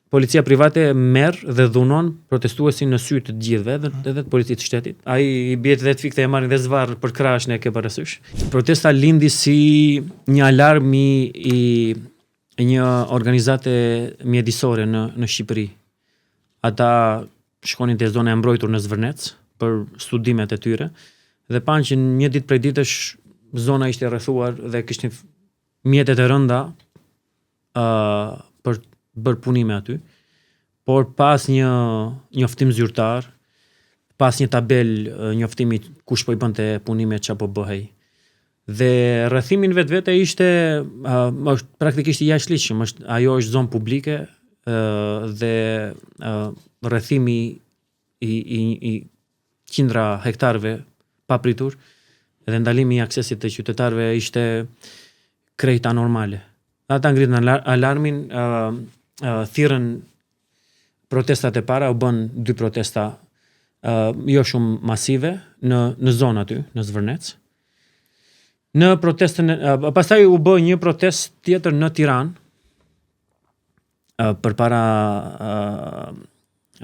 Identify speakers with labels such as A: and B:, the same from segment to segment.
A: policia private merr dhe dhunon protestuesin në sy të gjithëve, edhe të policisë të shtetit. Ai i bie 10 fikë e marrin dhe zvarr për krahashin e ke parasysh. Protesta lindi si një alarm i një organizate mjedisore në Shqipëri. Ata shkonin te zona e mbrojtur në Zvërnec për studimet e tyre dhe panë që një ditë prej ditësh zona ishte rrethuar dhe kishin mjetet e rënda për bërë punime aty, por pas një njoftim zyrtar, pas një tabel njoftimi kush po i bënte punime çapo bëhej. Dhe rrethimin vetvete ishte është praktikisht i jashtëligjshëm, ajo është zonë publike dhe rrethimi i qindra hektarëve papritur dhe ndalimi i aksesit të qytetarëve ishte krejt anormale. Ata ngritën alarmin, thirrën protestat e para, u bën 2 protesta jo shumë masive në zonë aty, në Zvërnec. Në protestën pastaj u bë një protestë tjetër në Tiranë përpara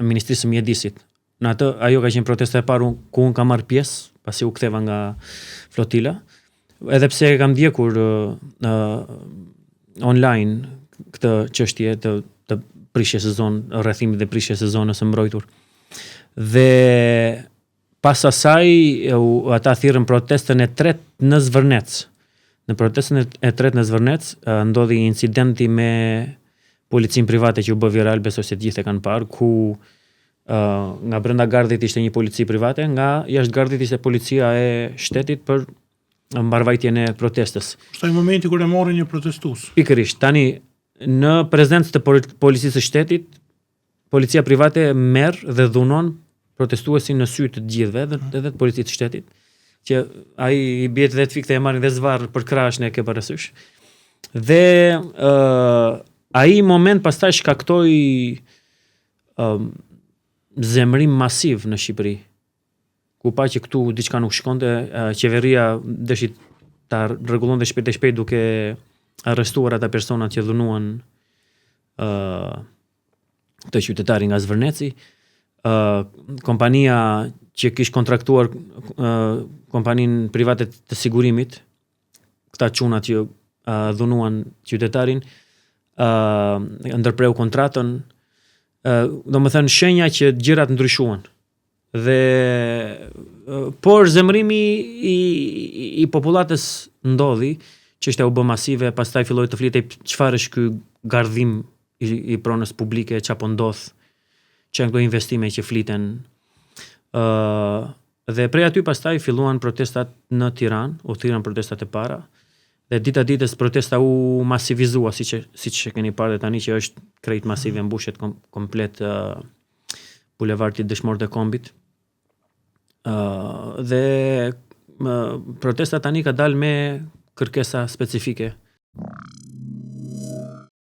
A: Ministrisë së Mjedisit. Në atë ajo ka qenë protesta e parë ku unë kam marrë pjesë, pasi u ktheva nga flotila, edhe pse e kam ndjekur online këtë çështje të prishjes së zonë, rrethimit dhe prishjes së zonës së mbrojtur. Dhe pas asaj ata thirrën protestën e tretë në Zvërnec. Në protestën e tretë në Zvërnec ndodhi incidenti me policinë private që u bë viral, besoj se të gjithë e kanë parë, ku nga brenda gardit ishte një polici private, nga jashtë gardit ishte policia e shtetit për mbarvajtjen e protestës.
B: Është ai momenti kur e morën një protestues.
A: Pikërisht, tani në prezencë të policisë së shtetit, policia private merr dhe dhunon protestuesin në sy të gjithëve, edhe të policisë të shtetit, që ai i bie 10 fikë e marrin dhe zvarr për krahashin e ke parasysh. Dhe ai moment pastaj shkaktoi zemrim masiv në Shqipëri. Ku pa që këtu diçka nuk shkonte, qeveria dëshi ta rregullonte shpejt e shpejt duke arrestuar ata personat që dhunuan të qytetari nga Zvërneci. Kompania që kishte kontraktuar kompaninë private të sigurimit, këta çunat që dhunuan qytetarin, ndërpreu kontratën, domethënë shenja që gjërat ndryshuan. Dhe por zemrimi i popullatës ndodhi, çështja u bë masive, pastaj filloi të flitej çfarë është ky gardhim i pronës publike, çapo ndodh, që janë këto investime që fliten. Dhe prej aty pastaj filluan protestat në Tiranë, u thirrën protestat e para, dhe dita ditës protesta u masivizua, siç e keni parë tani që është krejt masive, mbushet komplet bulevardi Dëshmorët e Kombit. Dhe protesta tani ka dalë me kërkesa specifike